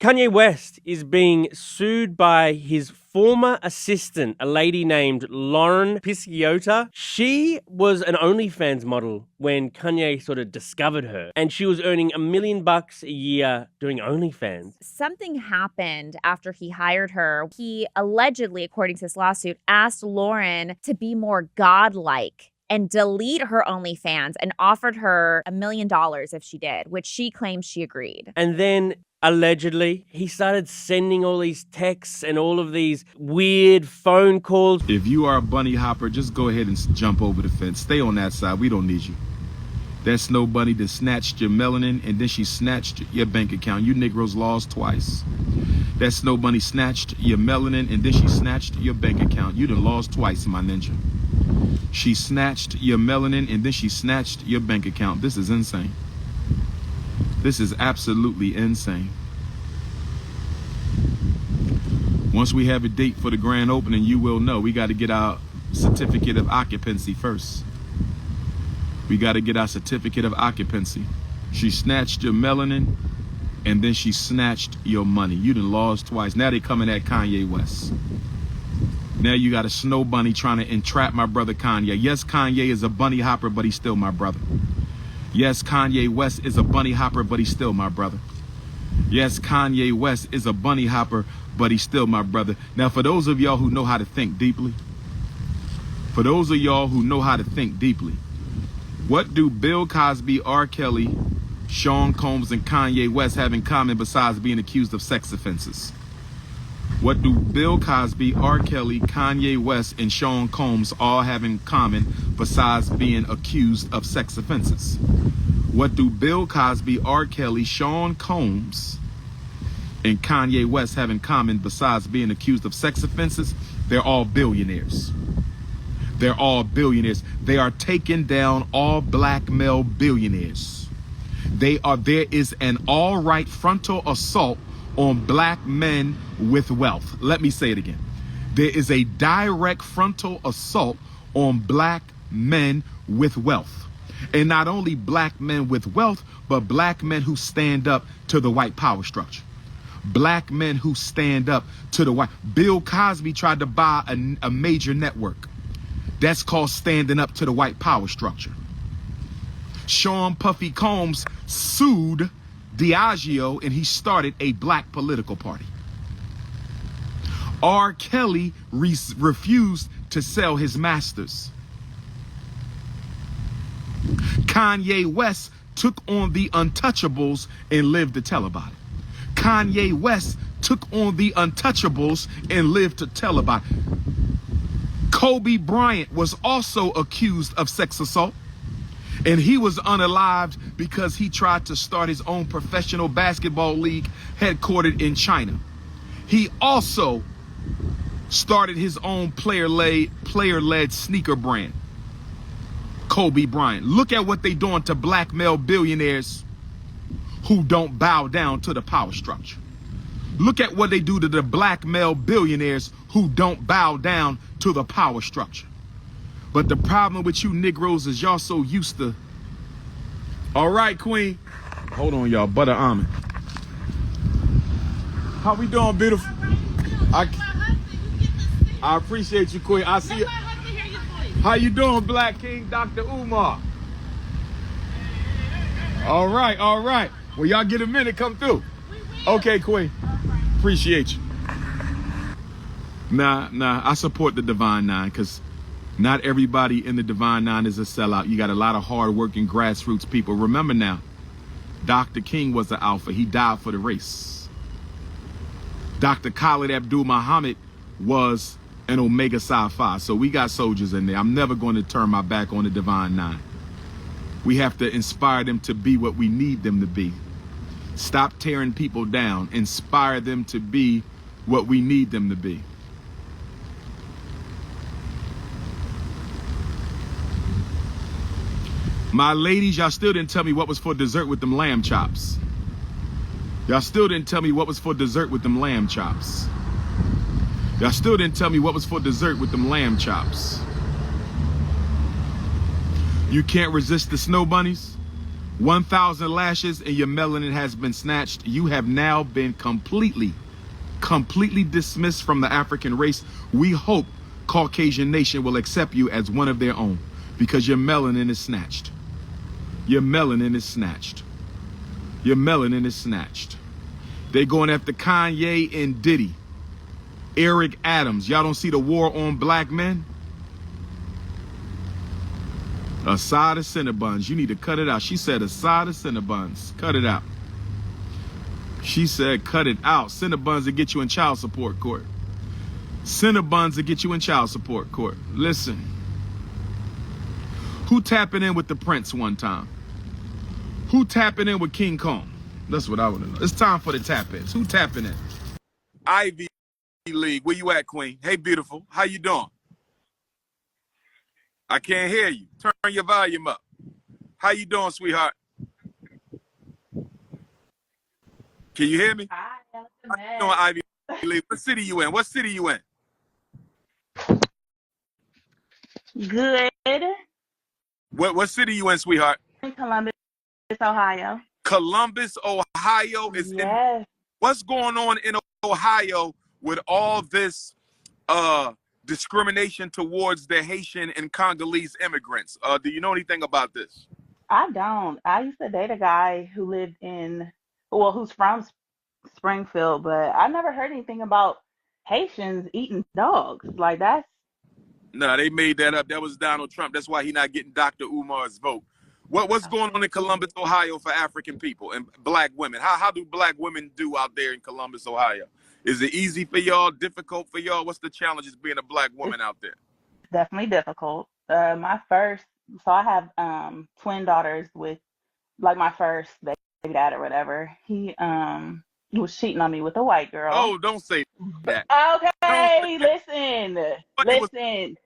Kanye West is being sued by his former assistant, a lady named Lauren Pisciota. She was an OnlyFans model when Kanye sort of discovered her, and she was earning $1 million a year doing OnlyFans. Something happened after he hired her. He allegedly, according to this lawsuit, asked Lauren to be more godlike and delete her OnlyFans and offered her $1 million if she did, which she claims she agreed. And then allegedly, he started sending all these texts and all of these weird phone calls. If you are a bunny hopper, just go ahead and jump over the fence. Stay on that side. We don't need you. That snow bunny that snatched your melanin and then she snatched your bank account. You Negroes lost twice. That snow bunny snatched your melanin and then she snatched your bank account. You done lost twice, my ninja. She snatched your melanin and then she snatched your bank account. This is insane. This is absolutely insane. Once we have a date for the grand opening, you will know. We got to get our certificate of occupancy first. We got to get our certificate of occupancy. She snatched your melanin and then she snatched your money. You done lost twice. Now they coming at Kanye West. Now you got a snow bunny trying to entrap my brother Kanye. Yes, Kanye is a bunny hopper, but he's still my brother. Yes, Kanye West is a bunny hopper, but he's still my brother. Yes, Kanye West is a bunny hopper, but he's still my brother. Now, for those of y'all who know how to think deeply, what do Bill Cosby, R. Kelly, Sean Combs, and Kanye West have in common besides being accused of sex offenses? What do Bill Cosby, R. Kelly, Kanye West, and Sean Combs all have in common besides being accused of sex offenses? What do Bill Cosby, R. Kelly, Sean Combs, and Kanye West have in common besides being accused of sex offenses? They're all billionaires. They're all billionaires. They are taking down all black male billionaires. There is an all-right frontal assault on black men with wealth. Let me say it again. There is a direct frontal assault on black men with wealth. And not only black men with wealth, but black men who stand up to the white power structure. Black men who stand up to the white. Bill Cosby tried to buy a major network. That's called standing up to the white power structure. Sean Puffy Combs sued Diageo and he started a black political party. R. Kelly refused to sell his masters. Kanye West took on the untouchables and lived to tell about it. Kanye West took on the untouchables and lived to tell about it. Kobe Bryant was also accused of sex assault, and he was unalived because he tried to start his own professional basketball league headquartered in China. He also started his own player-led sneaker brand. Kobe Bryant. Look at what they doing to black male billionaires who don't bow down to the power structure. Look at what they do to the black male billionaires who don't bow down to the power structure. But the problem with you Negroes is y'all so used to. All right, Queen. Hold on, y'all. Butter almond. How we doing, beautiful? I appreciate you, Queen. I see you. How you doing, Black King? Dr. Umar. All right, all right. Well, y'all get a minute, come through. Okay, Queen. Appreciate you. Nah, I support the Divine Nine because not everybody in the Divine Nine is a sellout. You got a lot of hard-working grassroots people. Remember now, Dr. King was the alpha. He died for the race. Dr. Khalid Abdul-Muhammad was an Omega Psi Phi. So we got soldiers in there. I'm never going to turn my back on the Divine Nine. We have to inspire them to be what we need them to be. Stop tearing people down. Inspire them to be what we need them to be. My ladies, y'all still didn't tell me what was for dessert with them lamb chops. Y'all still didn't tell me what was for dessert with them lamb chops. Y'all still didn't tell me what was for dessert with them lamb chops. You can't resist the snow bunnies? 1,000 lashes and your melanin has been snatched. You have now been completely dismissed from the African race. We hope Caucasian nation will accept you as one of their own because your melanin is snatched. Your melanin is snatched. Your melanin is snatched. They going after Kanye and Diddy. Eric Adams. Y'all don't see the war on black men? A side of Cinnabons. You need to cut it out. She said a side of Cinnabons. Cut it out. She said cut it out. Cinnabons to get you in child support court. Cinnabons to get you in child support court. Listen. Who tapping in with the Prince one time? Who tapping in with King Kong? That's what I want to know. It's time for the tap-ins. Who tapping in? Ivy League. Where you at, Queen? Hey, beautiful. How you doing? I can't hear you. Turn your volume up. How you doing, sweetheart? Can you hear me? Hi, How you doing, Ivy League? What city you in? What city you in? good. What city you in, sweetheart? In Columbus, Ohio. Columbus, Ohio is in. Yes. What's going on in Ohio with all this discrimination towards the Haitian and Congolese immigrants? Do you know anything about this? I don't. I used to date a guy who lived who's from Springfield, but I never heard anything about Haitians eating dogs. Like that's No, they made that up. That was Donald Trump. That's why he's not getting Dr. Umar's vote. What's going on in Columbus, Ohio for African people and black women? How do black women do out there in Columbus, Ohio? Is it easy for y'all, difficult for y'all? What's the challenges being a black woman out there? definitely difficult. So I have twin daughters with like my first baby dad or whatever. He was cheating on me with a white girl. Oh, don't say that. Okay, listen.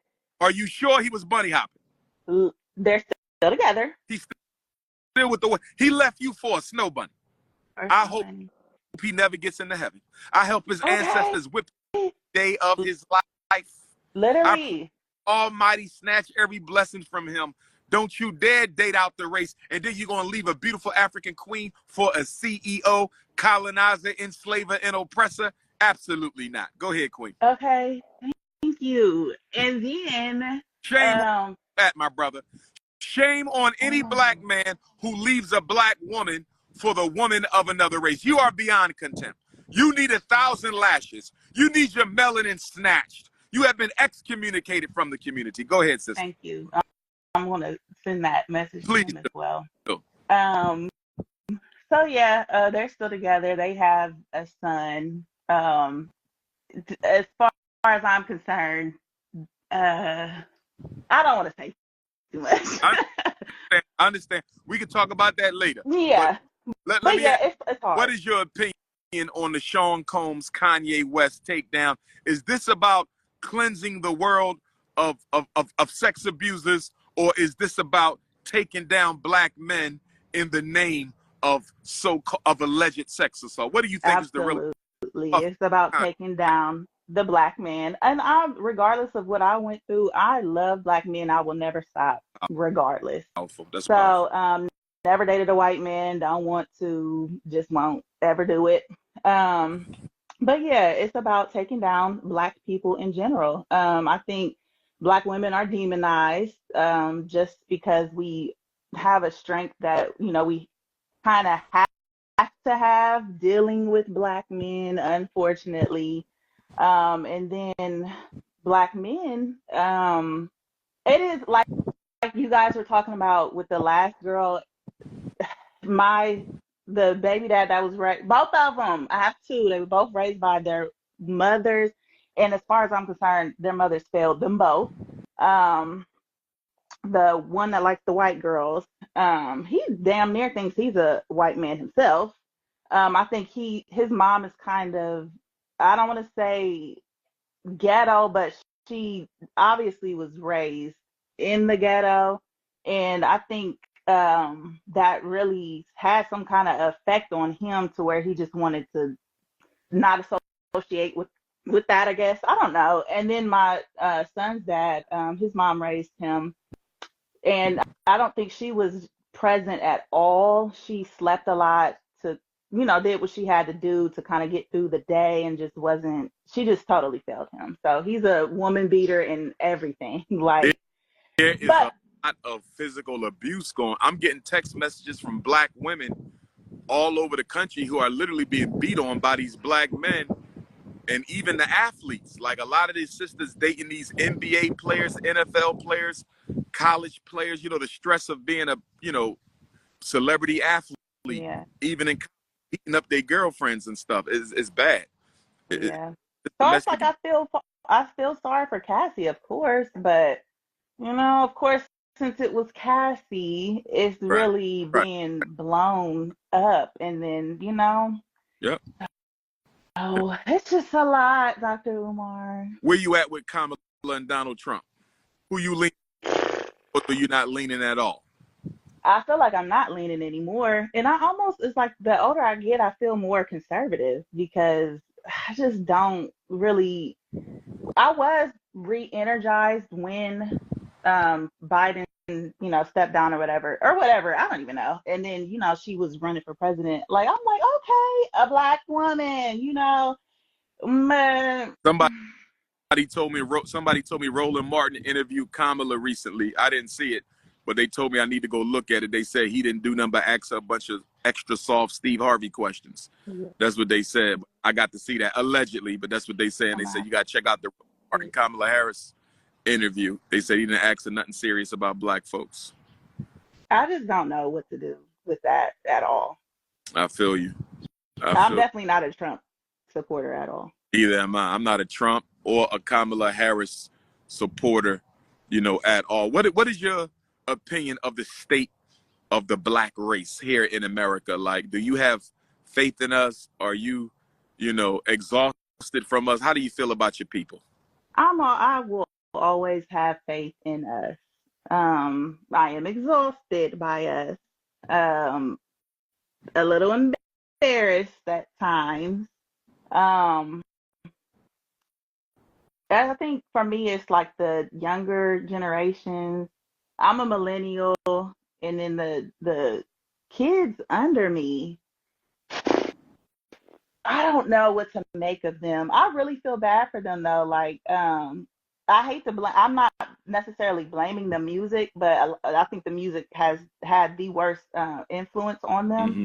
Are you sure he was bunny hopping? They're still together. He's still with the he left you for a snow bunny. I hope he never gets into heaven. I help his ancestors whip the day of his life. Literally. Almighty snatch every blessing from him. Don't you dare date out the race. And then you're going to leave a beautiful African queen for a CEO, colonizer, enslaver, and oppressor? Absolutely not. Go ahead, queen. Okay. Thank you. And then Shame on that, my brother. Shame on any black man who leaves a black woman for the woman of another race. You are beyond contempt. You need 1,000 lashes. You need your melanin snatched. You have been excommunicated from the community. Go ahead, sister. thank you. I'm going to send that message Please to him as well. do. So yeah, they're still together. They have a son. As far as I'm concerned, I don't want to say too much. I understand. We can talk about that later. Yeah. Let But me yeah, ask, it's hard. what is your opinion on the Sean Combs Kanye West takedown? Is this about cleansing the world of sex abusers, or is this about taking down black men in the name of alleged sex assault? What do you think is the real? Absolutely. It's about taking down the black man. And regardless of what I went through, I love black men. I will never stop, regardless. Powerful. That's So, powerful. never dated a white man. Don't want to. Just won't ever do it. But yeah, it's about taking down black people in general. I think black women are demonized just because we have a strength that, we kind of have to have dealing with black men, unfortunately. And then black men, it is like you guys were talking about with the last girl, the baby dad that was raised, both of them, I have two, they were both raised by their mothers. And as far as I'm concerned, their mothers failed them both. The one that likes the white girls, he damn near thinks he's a white man himself. I think his mom is kind of, I don't want to say ghetto, but she obviously was raised in the ghetto. And I think that really had some kind of effect on him to where he just wanted to not associate with that, I guess. I don't know. And then my son's dad, his mom raised him. And I don't think she was present at all. She slept a lot to, did what she had to do to kind of get through the day and she just totally failed him. So he's a woman beater in everything. Like, There is but a lot of physical abuse going. I'm getting text messages from black women all over the country who are literally being beat on by these black men, and even the athletes. Like, a lot of these sisters dating these NBA players, NFL players, college players. The stress of being a celebrity athlete, yeah, even in beating up their girlfriends and stuff is bad. yeah. It's So it's domestic. like I feel sorry for Cassie, of course, but of course, since it was Cassie, it's Right, really right. being blown up, and then Yep. oh, it's just a lot, Dr. Umar. Where you at with Kamala and Donald Trump? Who you leaning, or are you not leaning at all? I feel like I'm not leaning anymore, and it's like the older I get, I feel more conservative because I just don't really. I was re-energized when Biden, stepped down or whatever. I don't even know. And then, she was running for president. Like, I'm like, okay, a black woman, man. Somebody told me Roland Martin interviewed Kamala recently. I didn't see it, but they told me I need to go look at it. They said he didn't do nothing but ask her a bunch of extra soft Steve Harvey questions. That's what they said. I got to see that allegedly, but that's what they said. And they said you got to check out the Martin Kamala Harris interview. They said he didn't ask her nothing serious about black folks. I just don't know what to do with that at all. I feel you. I'm definitely not a Trump supporter at all. Either am I. I'm not a Trump or a Kamala Harris supporter, at all. What is your opinion of the state of the black race here in America? Like, do you have faith in us? Are you, exhausted from us? How do you feel about your people? I will always have faith in us. I am exhausted by us. A little embarrassed at times. I think for me, it's like the younger generations. I'm a millennial, and then the kids under me, I don't know what to make of them. I really feel bad for them though. Like, I hate to blame. I'm not necessarily blaming the music, but I think the music has had the worst influence on them.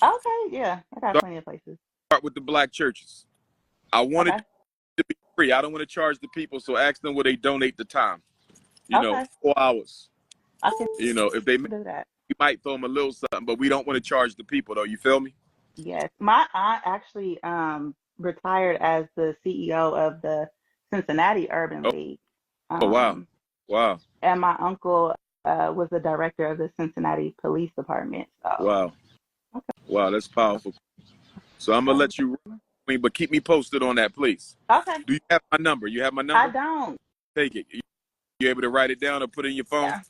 Okay, yeah, I got plenty of places. Start with the black churches. I want Okay. it to be free. I don't want to charge the people, so ask them where they donate the time. Okay. 4 hours. I can If they do that. we might throw them a little something, but we don't want to charge the people though. You feel me? Yes, my aunt actually retired as the CEO of the Cincinnati Urban League. Oh wow. And my uncle was the director of the Cincinnati Police Department. So. Wow. Okay. Wow, that's powerful. So I'm gonna let you, but keep me posted on that, please. Okay. Do you have my number? You have my number? I don't. Take it. You able to write it down or put it in your phone? Yeah.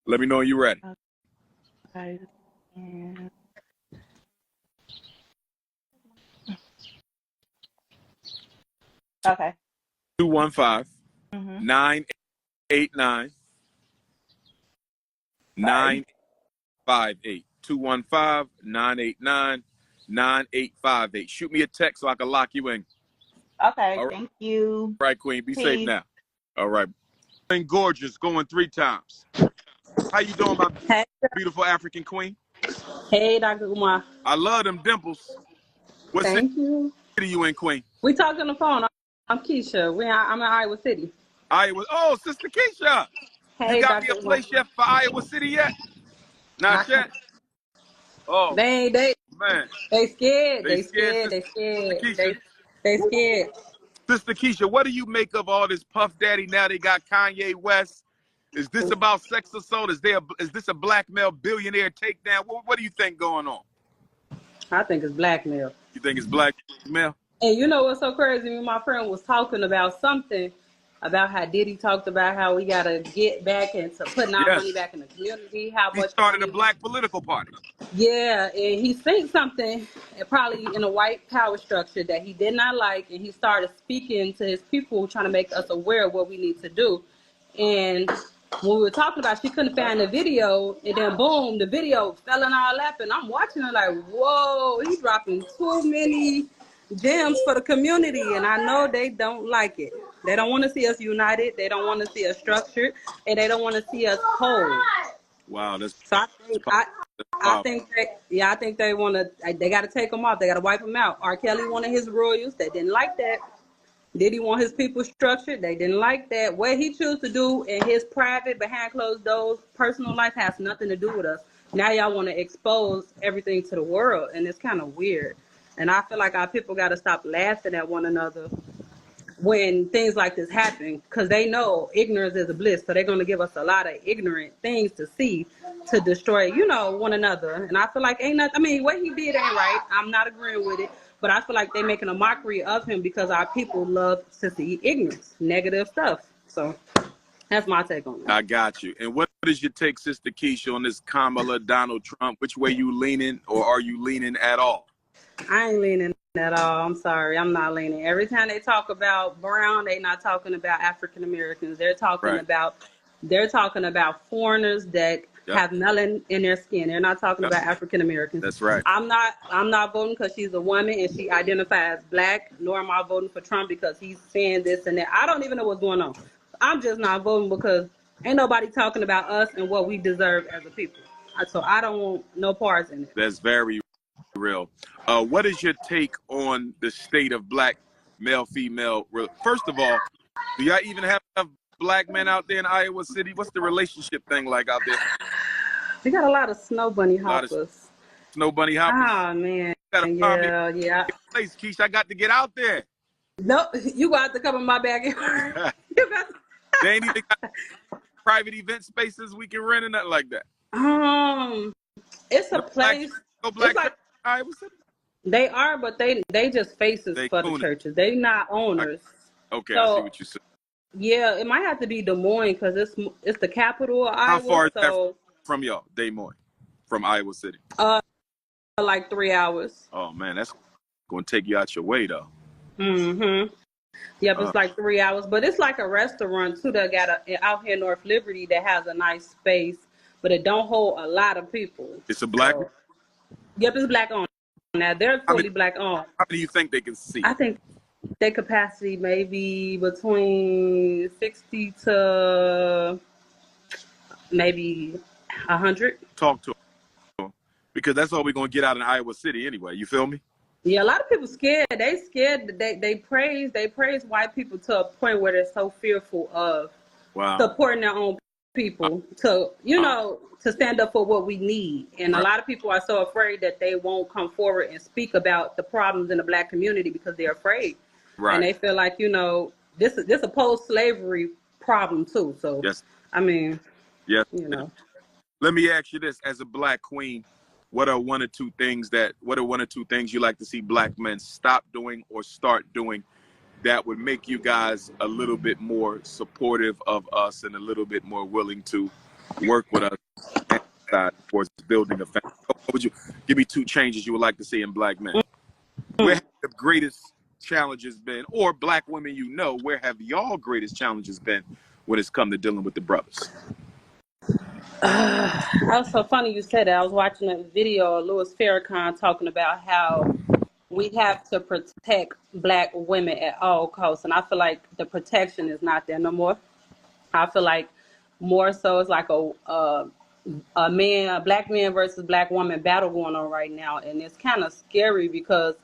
Let me know when you're ready. Okay. And... Okay. 215 989 9858. 215 989 9858. Shoot me a text so I can lock you in. Okay, All right. Thank you. All right, Queen. Be Peace. safe now. All right. And gorgeous, going 3 times. How you doing, my beautiful African queen? Hey, Dr. Umar. I love them dimples. What Thank you. city you in, Queen? We talked on the phone. I'm Keisha. I'm in Iowa City. Iowa. Oh, Sister Keisha. Hey, You got Dr. me a place yet for Iowa City yet? Not yet? Oh, They man. scared. They They scared, scared. They scared. Keisha. They scared. Sister Keisha, what do you make of all this Puff Daddy? Now they got Kanye West. Is this about sex assault? Is this a blackmail billionaire takedown? What do you think going on? I think it's blackmail. You think it's blackmail? And you know what's so crazy? Me and my friend was talking about something about how Diddy talked about how we got to get back into putting our money back in the community. How He much started a black political party. Yeah, and he seen something, probably in a white power structure that he did not like, and he started speaking to his people, trying to make us aware of what we need to do. And when we were talking about she couldn't find the video, and then boom, the video fell in our lap, and I'm watching it like, whoa, he's dropping too many gems for the community, and I know they don't like it. They don't want to see us united. They don't want to see us structured, and they don't want to see us whole. Wow, that's So I think they want to. They got to take them off. They got to wipe them out. R. Kelly wanted his royals. They didn't like that. Did he want his people structured? They didn't like that. What he chose to do in his private, behind closed doors, personal life has nothing to do with us. Now y'all want to expose everything to the world, and it's kind of weird. And I feel like our people got to stop laughing at one another when things like this happen, because they know ignorance is a bliss. So they're going to give us a lot of ignorant things to see to destroy, one another. And I feel like ain't nothing. I mean, what he did ain't right. I'm not agreeing with it. But I feel like they're making a mockery of him because our people love to see ignorance, negative stuff. So that's my take on it. I got you. And what is your take, Sister Keisha, on this Kamala, Donald Trump? Which way you leaning, or are you leaning at all? I ain't leaning at all. I'm sorry. I'm not leaning. Every time they talk about brown, they're not talking about African Americans. They're talking about foreigners that have melanin in their skin. They're not talking about African Americans. That's right. I'm not voting because she's a woman and she identifies black, nor am I voting for Trump because he's saying this and that. I don't even know what's going on. I'm just not voting because ain't nobody talking about us and what we deserve as a people. So I don't want no parts in it. That's very real. What is your take on the state of black male, female? First of all, do y'all even have enough black men out there in Iowa City? What's the relationship thing like out there? We got a lot of snow bunny hoppers. Snow bunny hoppers? Oh, man. Yeah. Place, Keisha, I got to get out there. No, you got to come in my backyard. They ain't even got private event spaces we can rent and nothing like that. It's a place. Black Iowa City? They are, but they just faces for the churches. They not owners. Okay, I see what you said. Yeah, it might have to be Des Moines because it's the capital of Iowa. How far is that from y'all, Des Moines, from Iowa City? Like 3 hours. Oh man, that's going to take you out your way though. Mm-hmm. Yep, it's like 3 hours, but it's like a restaurant too that got out here in North Liberty that has a nice space, but it don't hold a lot of people. It's a black. Yep, it's black owned. Now they're fully black owned. How many do you think they can see? I think their capacity maybe between 60 to maybe 100. Talk to them, because that's all we're gonna get out in Iowa City anyway. You feel me? Yeah, a lot of people scared. They scared. They praise white people to a point where they're so fearful of supporting their own people to to stand up for what we need. And a lot of people are so afraid that they won't come forward and speak about the problems in the black community because they're afraid. Right. And they feel like, this a post-slavery problem too. So, I mean, Let me ask you this: as a black queen, what are one or two things you like to see black men stop doing or start doing that would make you guys a little bit more supportive of us and a little bit more willing to work with us towards building a family? What would you give me two changes you would like to see in black men? Where have the greatest challenges been, or black women, where have y'all greatest challenges been when it's come to dealing with the brothers? That was so funny you said that. I was watching a video of Louis Farrakhan talking about how we have to protect black women at all costs. And I feel like the protection is not there no more. I feel like more so it's like a black man versus black woman battle going on right now. And it's kind of scary because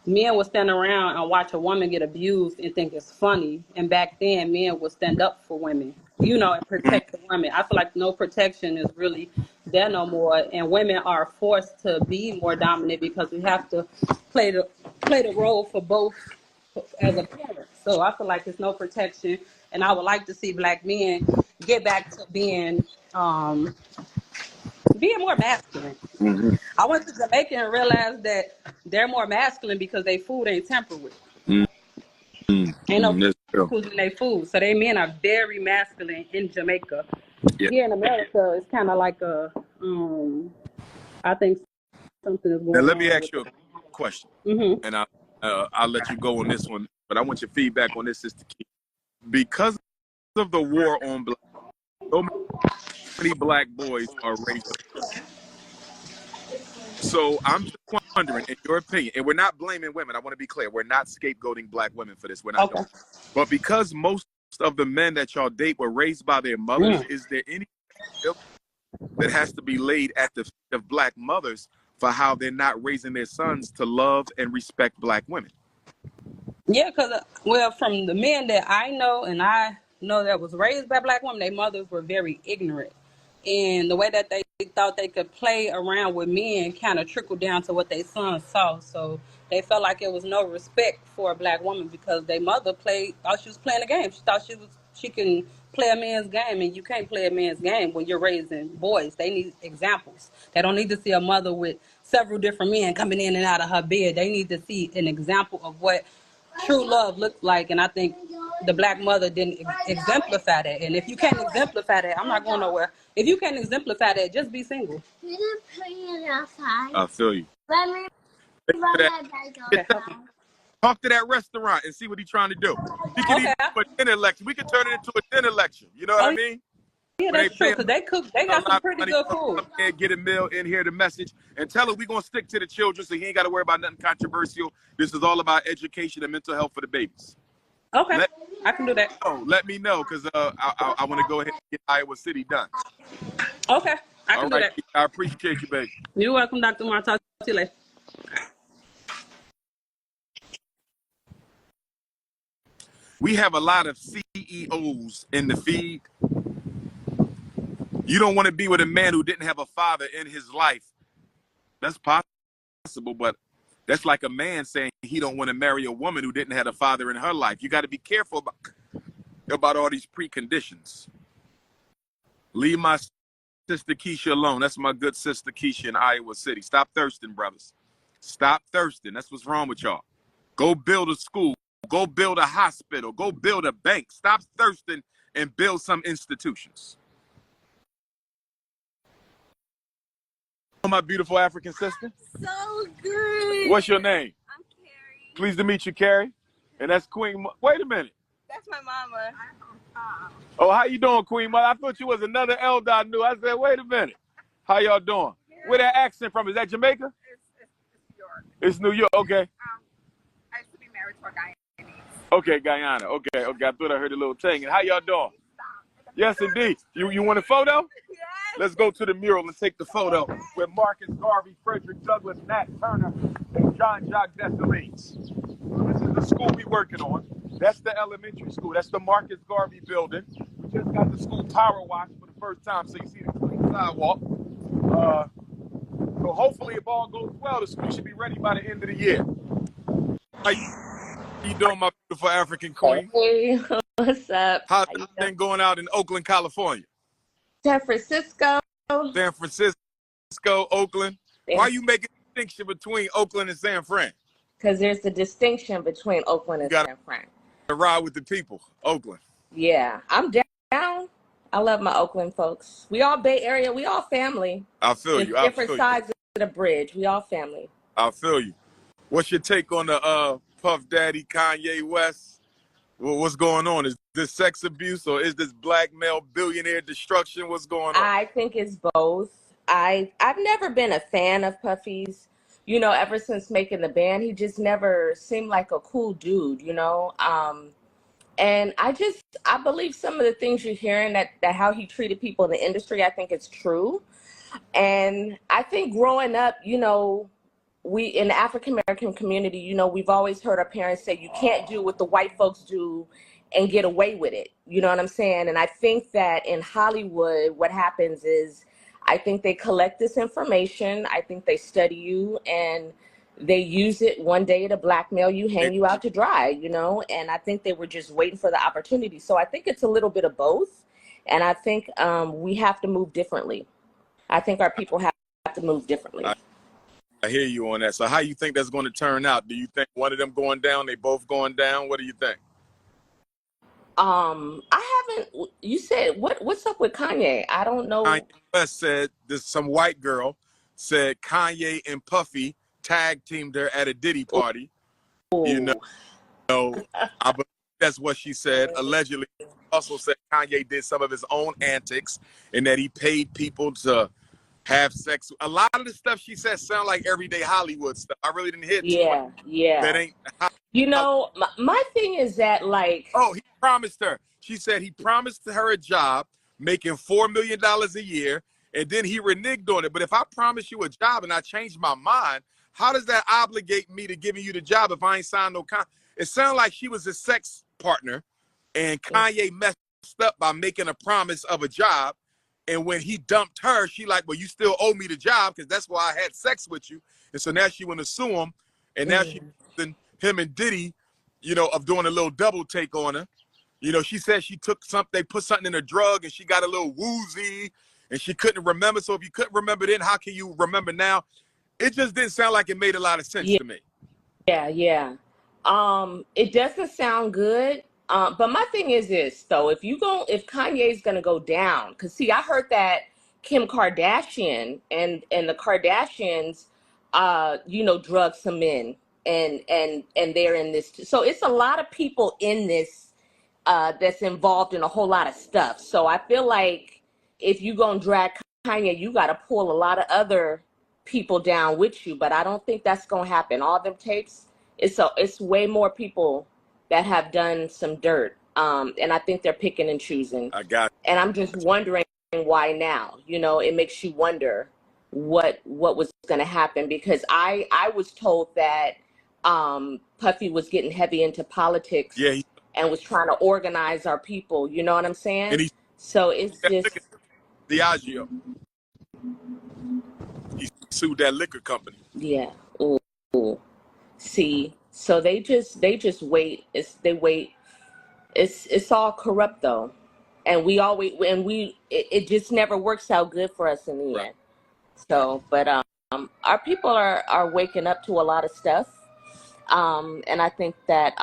men would stand around and watch a woman get abused and think it's funny. And back then, men would stand up for women, and protect the women. I feel like no protection is really there no more. And women are forced to be more dominant because we have to play the role for both as a parent. So I feel like there's no protection. And I would like to see black men get back to being more masculine. Mm-hmm. I went to Jamaica and realized that they're more masculine because their food ain't tempered with. Mm-hmm. Ain't no chemicals in their food. So they men are very masculine in Jamaica. Yeah. Here in America, it's kind of like I think something is going on. Now, let me ask you a question. Mm-hmm. And I'll let you go on this one, but I want your feedback on this, Sister Keisha. Because of the war on black, So many black boys are raised. So I'm just wondering, in your opinion, and we're not blaming women. I want to be clear. We're not scapegoating black women for this. We're not Okay. doing it. But because most of the men that y'all date were raised by their mothers, is there any guilt that has to be laid at the feet of black mothers for how they're not raising their sons to love and respect black women? Yeah, because, well, from the men that I know and I know that was raised by black women, their mothers were very ignorant. And the way that they thought they could play around with men kind of trickled down to what their sons saw. So they felt like it was no respect for a black woman because their mother thought she was playing a game. She thought she can play a man's game, and you can't play a man's game when you're raising boys. They need examples. They don't need to see a mother with several different men coming in and out of her bed. They need to see an example of what true love looks like, and I think the black mother didn't exemplify that. And if you can't exemplify that, I'm not going nowhere. If you can't exemplify that, just be single. I feel you. Let me run my bike outside. Talk to that restaurant and see what he's trying to do. He can even do a dinner lecture. We can turn it into a dinner lecture. You know what I mean? Yeah, They that's true, pay because they cook. They a got some lot of pretty money good to come food. in, get a meal in here, the message, and tell her we're going to stick to the children so he ain't got to worry about nothing controversial. This is all about education and mental health for the babies. Okay, Let, I can do that. let me know, because I want to go ahead and get Iowa City done. Okay, I All can do right, that. I appreciate you, baby. You're welcome, Dr. Moore. Talk to you later. We have a lot of CEOs in the feed. You don't want to be with a man who didn't have a father in his life. That's possible, but that's like a man saying he don't want to marry a woman who didn't have a father in her life. You got to be careful about all these preconditions. Leave my sister Keisha alone. That's my good sister Keisha in Iowa City. Stop thirsting, brothers. Stop thirsting. That's what's wrong with y'all. Go build a school. Go build a hospital. Go build a bank. Stop thirsting and build some institutions. My beautiful African sister. So good. What's your name? I'm Carrie. Pleased to meet you, Carrie. And that's Queen. Wait a minute. That's my mama. Oh, how you doing, Queen Mother? I thought you was another elder I knew. I said, wait a minute. How y'all doing? Where that accent from? Is that Jamaica? It's New York. It's New York. Okay. I used to be married to a Guyanese. Okay, Guyana. Okay. I thought I heard a little thing. And how y'all doing? Yes, indeed. You want a photo? Yes. Let's go to the mural and take the photo with Marcus Garvey, Frederick Douglass, Nat Turner, and John Jacques Dessalines. This is the school we're working on. That's the elementary school. That's the Marcus Garvey building. We just got the school power washed for the first time, so you see the clean sidewalk. So hopefully, if all goes well, the school should be ready by the end of the year. How you doing, my beautiful African queen? Hey, what's up? How's How you everything going out in Oakland, California? San Francisco. San Francisco, Oakland. Why you making a distinction between Oakland and San Fran? Because there's a distinction between Oakland and gotta- San Fran. To ride with the people, Oakland. Yeah, I'm down. I love my Oakland folks. We all Bay Area. We all family. I feel Just you. I different feel you. sides of the bridge. We all family. I feel you. What's your take on the Puff Daddy, Kanye West? What's going on? Is this sex abuse or is this black male billionaire destruction? What's going on? I think it's both. I've never been a fan of Puffy's. You know, ever since making the band, he just never seemed like a cool dude, you know? And I believe some of the things you're hearing that how he treated people in the industry, I think it's true. And I think growing up, you know, we in the African American community, you know, we've always heard our parents say you can't do what the white folks do and get away with it. You know what I'm saying? And I think that in Hollywood, what happens is I think they collect this information. I think they study you and they use it one day to blackmail you, hang you out to dry, you know? And I think they were just waiting for the opportunity. So I think it's a little bit of both. And I think we have to move differently. I think our people have to move differently. I hear you on that. So how you think that's going to turn out? Do you think one of them going down, they both going down? What do you think? I haven't, you said, what's up with Kanye? I don't know. Kanye West said, some white girl said Kanye and Puffy tag teamed her at a Diddy party. You know, I believe that's what she said, allegedly. also said Kanye did some of his own antics and that he paid people to have sex. A lot of the stuff she said sound like everyday Hollywood stuff. I really didn't hear too much that Yeah. ain't. You know, my thing is that, like, Oh, he promised her. She said he promised her a job making $4 million a year, and then he reneged on it. But if I promise you a job and I change my mind, how does that obligate me to giving you the job if I ain't signed no contract? It sounded like she was his sex partner, and Kanye messed up by making a promise of a job. And when he dumped her, she like, well, you still owe me the job because that's why I had sex with you. And so now she want to sue him, and now she's him and Diddy, you know, of doing a little double take on her. You know, she said she took something, they put something in a drug and she got a little woozy and she couldn't remember. So if you couldn't remember then, how can you remember now? It just didn't sound like it made a lot of sense to me. Yeah. It doesn't sound good. But my thing is this though, if Kanye's gonna go down, because see, I heard that Kim Kardashian and the Kardashians, you know, drug some men and they're in this. So it's a lot of people in this that's involved in a whole lot of stuff. So I feel like if you gonna drag Kanye, you got to pull a lot of other people down with you. But I don't think that's gonna happen. All them tapes, it's way more people that have done some dirt. And I think they're picking and choosing. I got it. And I'm just wondering why now. You know, it makes you wonder what was going to happen, because I was told that Puffy was getting heavy into politics. Yeah, and was trying to organize our people. You know what I'm saying? And so it's just Diageo. He sued that liquor company. Yeah. Ooh. See, so they just wait. It's all corrupt though, and it just never works out good for us in the end. So, but our people are waking up to a lot of stuff, and I think that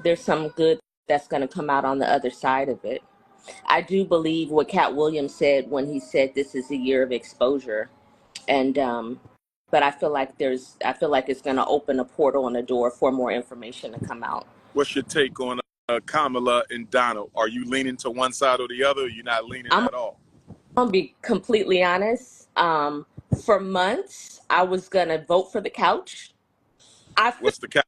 there's some good that's going to come out on the other side of it. I do believe what Cat Williams said when he said this is a year of exposure, and but I feel like it's going to open a portal and a door for more information to come out. What's your take on Kamala and Donald? Are you leaning to one side or the other? Or you're not leaning at all? I'm gonna be completely honest. For months, I was gonna vote for the couch. What's the couch?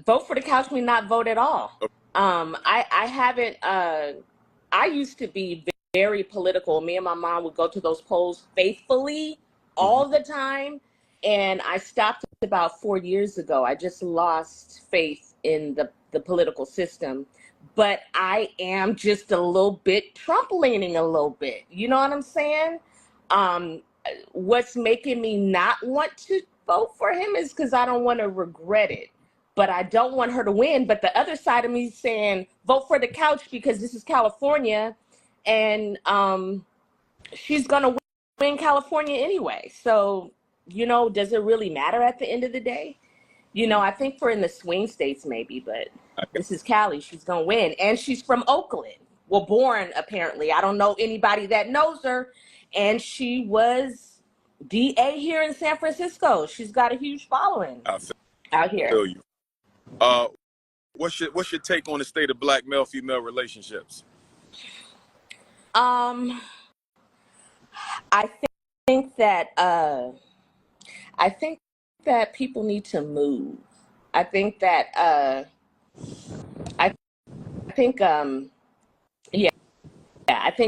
Vote for the couch means not vote at all. Okay. I haven't. I used to be very political. Me and my mom would go to those polls faithfully all the time, and I stopped about 4 years ago. I just lost faith in the political system. But I am just a little bit Trump leaning a little bit. You know what I'm saying? What's making me not want to vote for him is because I don't want to regret it. But I don't want her to win. But the other side of me is saying, vote for the couch because this is California. And she's going to win California anyway. So, you know, does it really matter at the end of the day? You know, I think we're in the swing states maybe, but this is Cali. She's going to win. And she's from Oakland. Well, born, apparently. I don't know anybody that knows her. And she was DA here in San Francisco. She's got a huge following out here. I feel you. What's your take on the state of black male-female relationships? I think that people need to move. I think that I think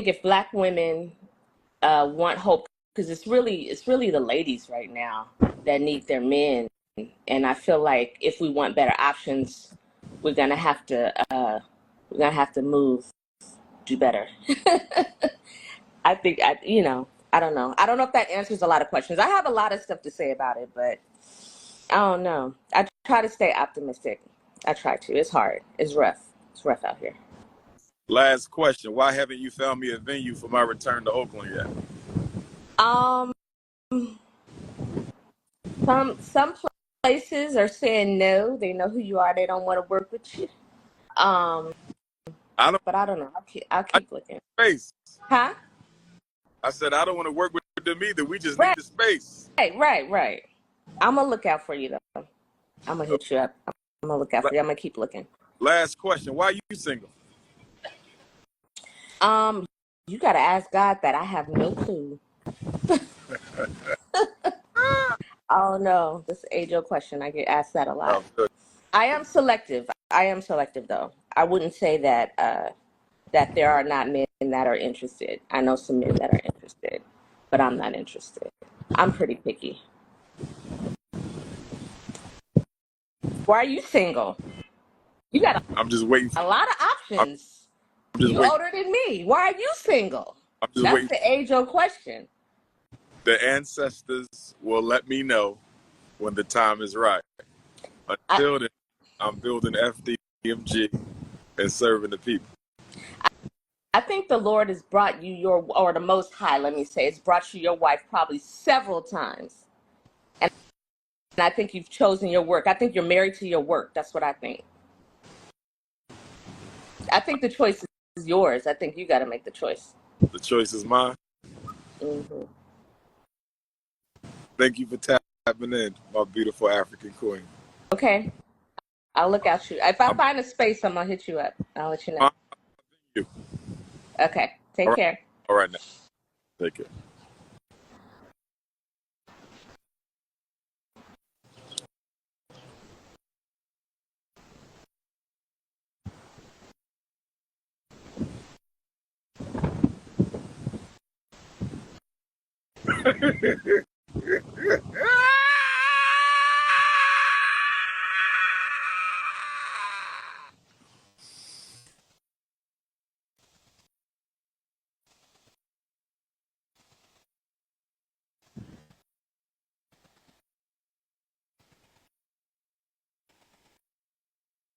if black women want hope, because it's really the ladies right now that need their men, and I feel like if we want better options, we're gonna have to move, do better. I think I don't know if that answers a lot of questions. I have a lot of stuff to say about it, but I don't know. I try to stay optimistic. I try to. It's hard. It's rough. It's rough out here. Last question. Why haven't you found me a venue for my return to Oakland yet? Some places are saying no. They know who you are. They don't want to work with you. But I don't know. I'll keep looking. Space. Huh? I said I don't want to work with them either. We just need the space. Right. I'm gonna look out for you though. I'm gonna hit you up. I'm gonna look out for you. I'm gonna keep looking. Last question. Why are you single? Um, you gotta ask God that. I have no clue. Oh no, this is age-old question. I get asked that a lot. I am selective. I am selective though. I wouldn't say that that there are not men that are interested. I know some men that are interested, but I'm not interested. I'm pretty picky. Why are you single? You got I'm just waiting. a lot of options. I'm just You waiting. older than me. Why are you single? I'm just That's waiting. the age-old question. The ancestors will let me know when the time is right. Until then, I'm building FDMG and serving the people. I think the Lord has brought you or the Most High, let me say, has brought you your wife probably several times. And I think you've chosen your work. I think you're married to your work. That's what I think. I think the choice is yours. I think you got to make the choice. The choice is mine. Hmm. Thank you for tapping in, my beautiful African queen. Okay. I'll look out you. If I find a space, I'm going to hit you up. I'll let you know. You. Okay. Take care. All right now. Take care.